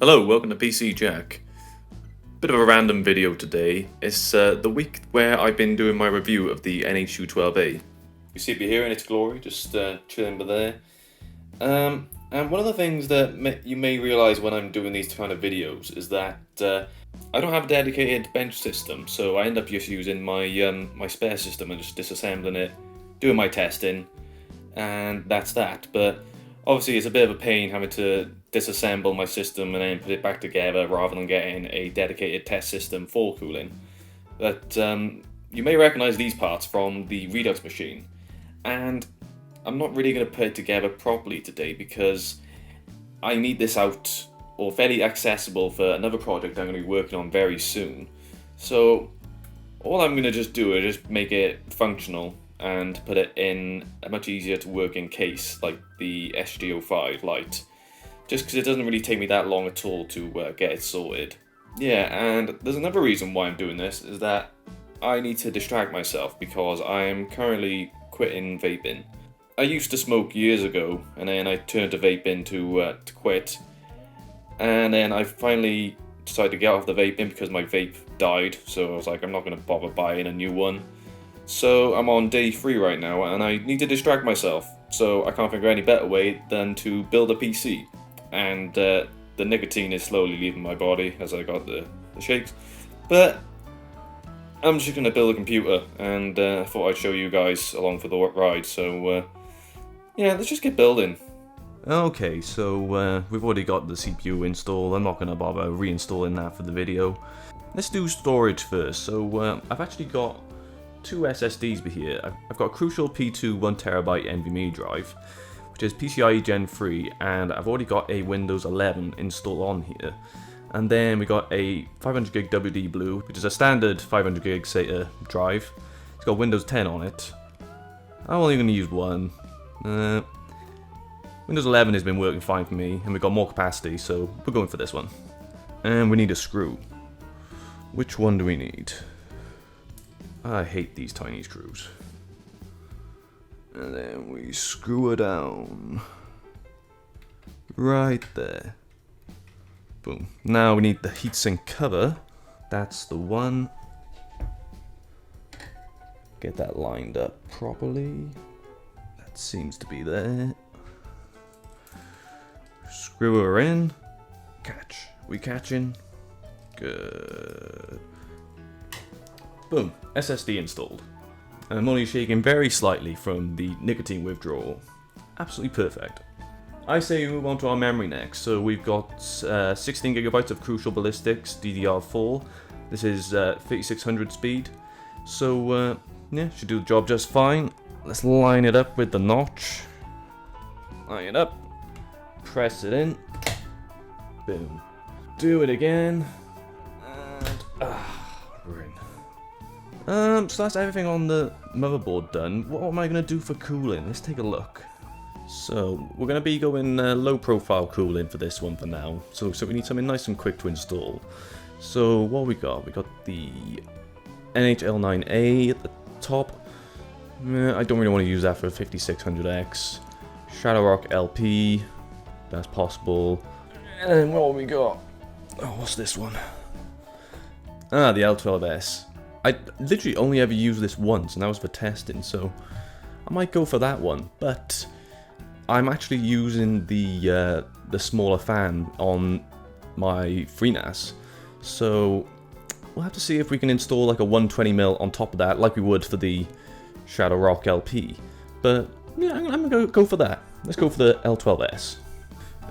Hello, welcome to PC Jack. Bit of a random video today. It's the week where I've been doing my review of the NH212A. You see it here in its glory, just chilling by there. And one of the things that you may realise when I'm doing these kind of videos is that I don't have a dedicated bench system, so I end up just using my my spare system and just disassembling it, doing my testing, and that's that. But obviously it's a bit of a pain having to disassemble my system and then put it back together rather than getting a dedicated test system for cooling. But you may recognise these parts from the Redux machine, and I'm not really going to put it together properly today because I need this out or fairly accessible for another project I'm going to be working on very soon. So all I'm going to just do is just make it functional and put it in a much easier to work in case like the SG05 Lite, just because it doesn't really take me that long at all to get it sorted. Yeah, and there's another reason why I'm doing this, is that I need to distract myself because I am currently quitting vaping. I used to smoke years ago, and then I turned to vaping to quit, and then I finally decided to get off the vaping because my vape died, so I was like, I'm not going to bother buying a new one. So I'm on day 3 right now, and I need to distract myself, so I can't think of any better way than to build a PC. And the nicotine is slowly leaving my body as I got the shakes. But I'm just going to build a computer, and I thought I'd show you guys along for the ride, so yeah, let's just get building. Okay, so we've already got the CPU installed. I'm not going to bother reinstalling that for the video. Let's do storage first. So I've actually got 2 SSDs here. I've got a Crucial P2 1TB NVMe drive, which is PCIe Gen 3, and I've already got a Windows 11 installed on here. And then we got a 500GB WD Blue, which is a standard 500GB SATA drive. It's got Windows 10 on it. I'm only going to use one. Windows 11 has been working fine for me, and we've got more capacity, so we're going for this one. And we need a screw. Which one do we need? I hate these tiny screws. And then we screw it down. Right there. Boom. Now we need the heatsink cover. That's the one. Get that lined up properly. That seems to be there. Screw her in. Catch. We catching? Good. Boom. SSD installed. And I'm only shaking very slightly from the nicotine withdrawal. Absolutely perfect. I say we move on to our memory next. So we've got 16GB of Crucial Ballistics DDR4. This is 3600 speed. So yeah, should do the job just fine. Let's line it up with the notch. Line it up. Press it in. Boom. Do it again. And we're in. So that's everything on the motherboard done. What am I going to do for cooling? Let's take a look. So we're going to be going low profile cooling for this one for now. So we need something nice and quick to install. So what we got? We got the NHL9A at the top. I don't really want to use that for 5600X. Shadowrock LP. That's possible. And then what we got? Oh, what's this one? Ah, the L12S. I literally only ever used this once, and that was for testing, so I might go for that one. But I'm actually using the smaller fan on my FreeNAS, so we'll have to see if we can install like a 120mm on top of that, like we would for the Shadowrock LP. But yeah, I'm gonna go for that. Let's go for the L12S.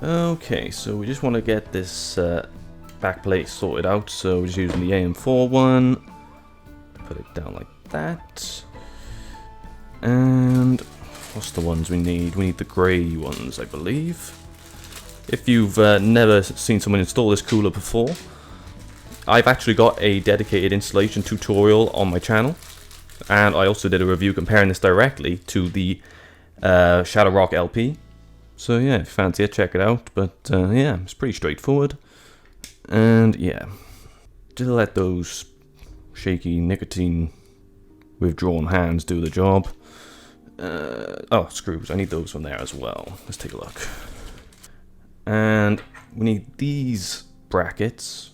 Okay, so we just want to get this backplate sorted out, so we're just using the AM4 one. Put it down like that. And what's the ones we need? We need the grey ones, I believe. If you've never seen someone install this cooler before, I've actually got a dedicated installation tutorial on my channel. And I also did a review comparing this directly to the Shadowrock LP. So yeah, if you fancy it, check it out. But yeah, it's pretty straightforward. And yeah, just let those shaky nicotine withdrawn hands do the job. Oh, screws. I need those from there as well. Let's take a look. And we need these brackets.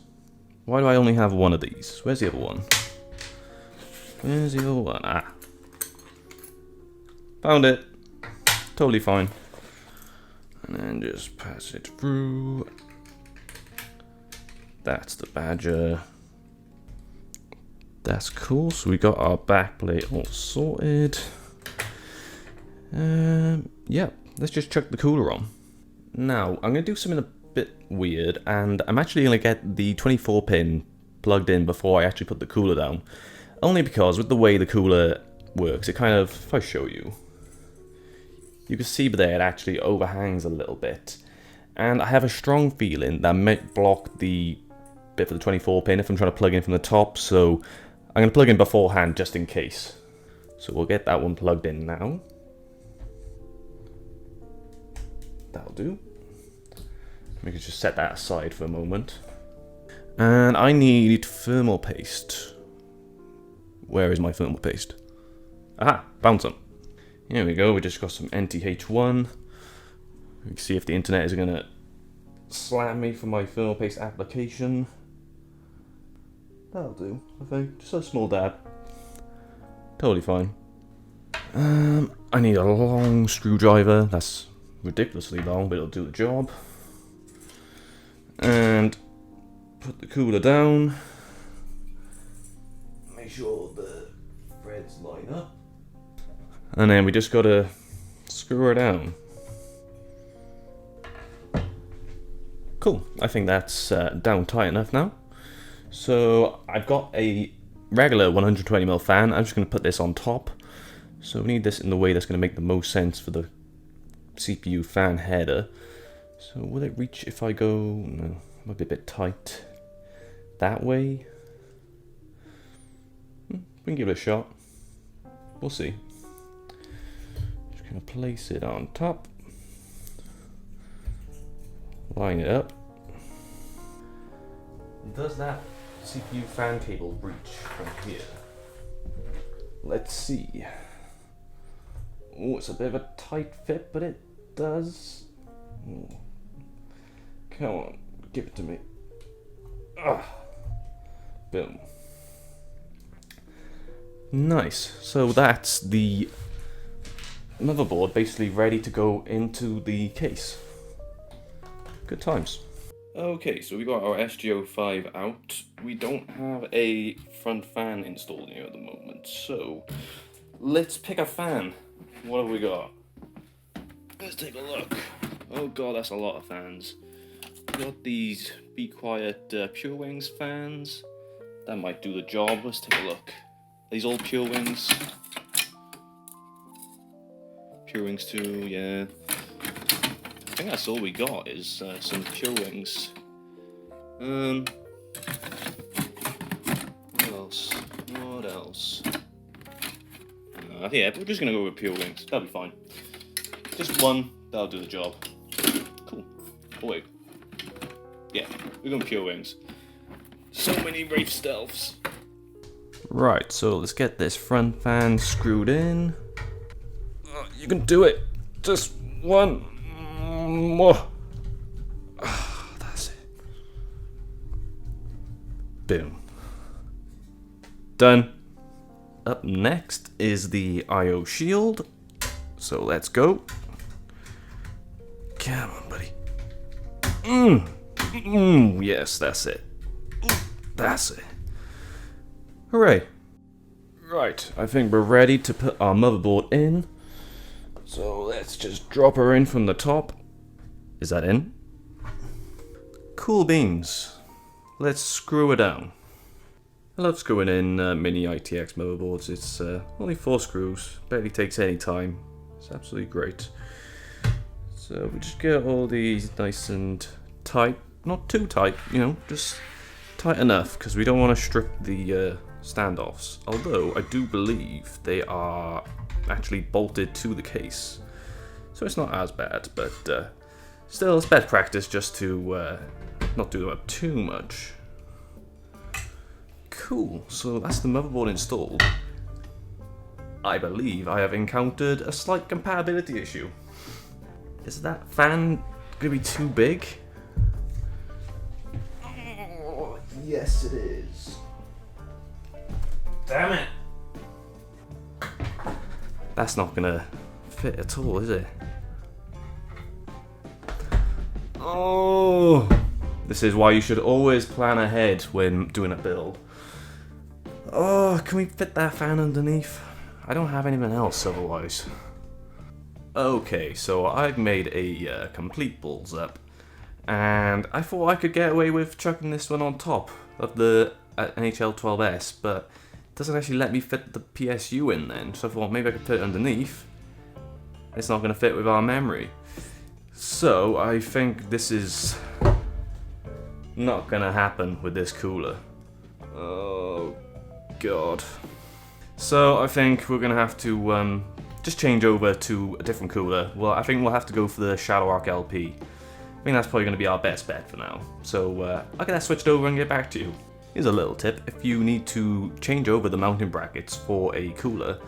Why do I only have one of these? Where's the other one? Where's the other one? Ah. Found it. Totally fine. And then just pass it through. That's the Badger. That's cool. So we got our backplate all sorted. Yeah, let's just chuck the cooler on. Now, I'm going to do something a bit weird, and I'm actually going to get the 24 pin plugged in before I actually put the cooler down. Only because with the way the cooler works, it kind of, if I show you, you can see there it actually overhangs a little bit. And I have a strong feeling that might block the bit for the 24 pin if I'm trying to plug in from the top, so I'm going to plug in beforehand just in case. So we'll get that one plugged in now. That'll do. We can just set that aside for a moment. And I need thermal paste. Where is my thermal paste? Aha, found some. Here we go, we just got some NTH1. We can see if the internet is gonna slam me for my thermal paste application. That'll do, I think. Just a small dab. Totally fine. I need a long screwdriver. That's ridiculously long, but it'll do the job. And put the cooler down. Make sure the threads line up. And then we just gotta screw her down. Cool, I think that's down tight enough now. So I've got a regular 120mm fan. I'm just gonna put this on top. So we need this in the way that's gonna make the most sense for the CPU fan header. So will it reach if I go, no, might be a bit tight. That way? We can give it a shot. We'll see. Just gonna place it on top. Line it up. Does that CPU fan cable reach from here? Let's see. Oh, it's a bit of a tight fit, but it does. Ooh. Come on, give it to me. Ah. Boom. Nice. So that's the motherboard basically ready to go into the case. Good times. Okay, so we got our SG05 out. We don't have a front fan installed here at the moment, so let's pick a fan. What have we got? Let's take a look. Oh god, that's a lot of fans. We got these Be Quiet Pure Wings fans. That might do the job. Let's take a look. Are these all Pure Wings? Pure Wings 2, yeah. I think that's all we got is some Pure Wings. What else? What else? Yeah, we're just gonna go with Pure Wings. That'll be fine. Just one, that'll do the job. Cool. Oh wait. Yeah, we're going Pure Wings. So many Wraith Stealths. Right, so let's get this front fan screwed in. You can do it. Just one more. That's it. Boom. Done. Up next is the I/O shield. So let's go. Come on, buddy. Yes, that's it. That's it. Hooray. Right, I think we're ready to put our motherboard in. So let's just drop her in from the top. Is that in? Cool beans. Let's screw her down. I love screwing in mini ITX motherboards. It's only 4 screws, barely takes any time. It's absolutely great. So we just get all these nice and tight. Not too tight, you know, just tight enough, because we don't want to strip the standoffs. Although I do believe they are actually bolted to the case, so it's not as bad, but still it's best practice just to not do them up too much. Cool, so that's the motherboard installed. I believe I have encountered a slight compatibility issue. Is that fan gonna be too big? Yes, it is. Damn it! That's not gonna fit at all, is it? Oh! This is why you should always plan ahead when doing a build. Oh, can we fit that fan underneath? I don't have anything else otherwise. Okay, so I've made a complete balls up, and I thought I could get away with chucking this one on top of the NHL 12S, but it doesn't actually let me fit the PSU in then, so I thought maybe I could fit it underneath. It's not going to fit with our memory. So I think this is not going to happen with this cooler. Oh god. So I think we're going to have to just change over to a different cooler. Well, I think we'll have to go for the Shadowrock LP. I think that's probably going to be our best bet for now. So I'll get that switched over and get back to you. Here's a little tip: if you need to change over the mounting brackets for a cooler,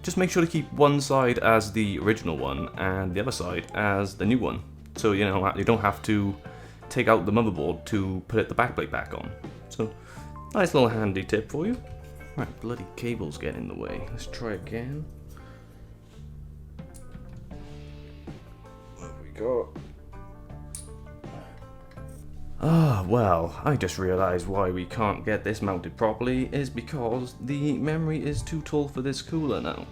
just make sure to keep one side as the original one and the other side as the new one. So you know you don't have to take out the motherboard to put the backplate back on. So nice little handy tip for you. Right, bloody cables get in the way. Let's try again. What have we got? Ah, well, I just realised why we can't get this mounted properly is because the memory is too tall for this cooler now.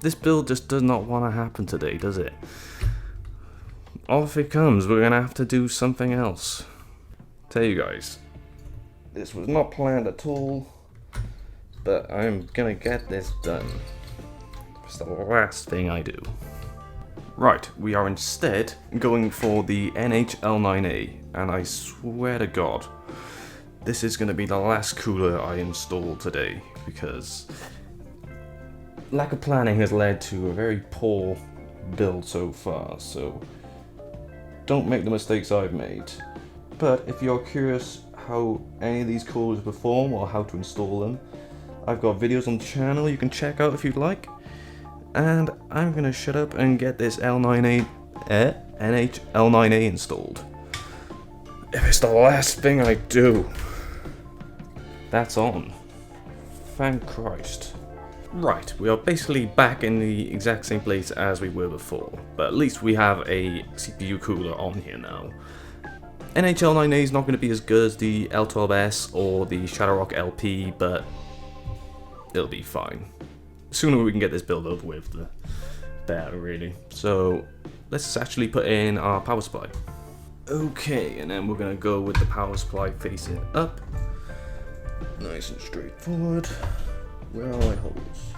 This build just does not want to happen today, does it? Off it comes, we're going to have to do something else. Tell you guys, this was not planned at all, but I'm going to get this done. It's the last thing I do. Right, we are instead going for the NHL9A, and I swear to God, this is going to be the last cooler I install today, because lack of planning has led to a very poor build so far, so don't make the mistakes I've made. But if you're curious how any of these coolers perform or how to install them, I've got videos on the channel you can check out if you'd like. And I'm gonna shut up and get this NHL9A installed. If it's the last thing I do. That's on. Thank Christ. Right, we are basically back in the exact same place as we were before, but at least we have a CPU cooler on here now. NHL9A is not going to be as good as the L12S or the Shadowrock LP, but it'll be fine. The sooner we can get this build over with, the better, really. So let's actually put in our power supply. Okay, and then we're going to go with the power supply facing up. Nice and straightforward. Where are my holes?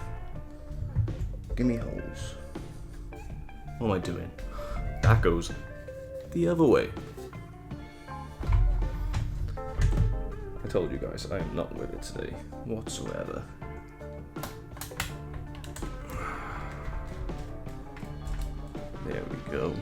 Give me holes. What am I doing? That goes the other way. I told you guys, I am not with it today, whatsoever. There we go.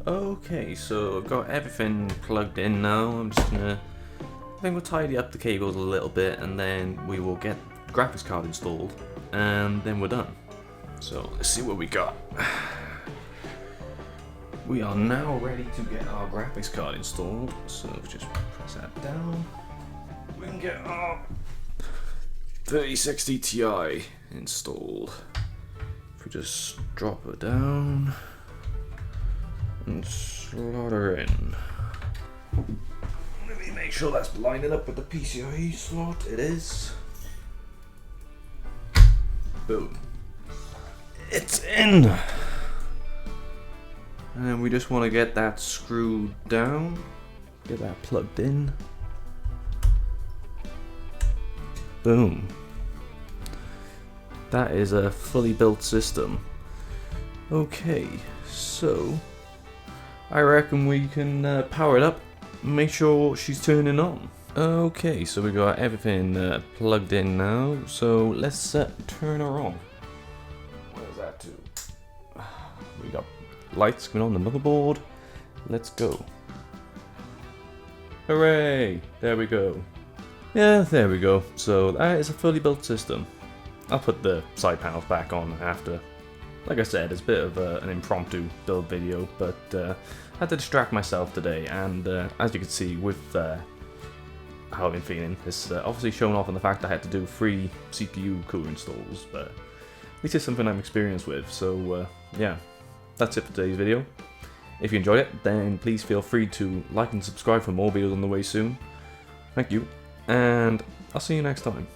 Okay, so I've got everything plugged in now. I'm just gonna, I think we'll tidy up the cables a little bit, and then we will get the graphics card installed, and then we're done. So let's see what we got. We are now ready to get our graphics card installed, so just press that down. We can get our 3060 Ti installed. If we just drop her down and slot her in. Let me make sure that's lining up with the PCIe slot. It is. Boom. It's in! And we just want to get that screwed down, get that plugged in. Boom. That is a fully built system. Okay, so I reckon we can power it up and make sure she's turning on. Okay, so we got everything plugged in now, so let's turn her on. What does that do? We got lights coming on the motherboard. Let's go. Hooray! There we go. Yeah, there we go. So that is a fully built system. I'll put the side panels back on after. Like I said, it's a bit of an impromptu build video, but I had to distract myself today, and as you can see with how I've been feeling, it's obviously shown off on the fact I had to do 3 CPU cooler installs, but at least it's something I'm experienced with, so yeah, that's it for today's video. If you enjoyed it, then please feel free to like and subscribe for more videos on the way soon. Thank you, and I'll see you next time.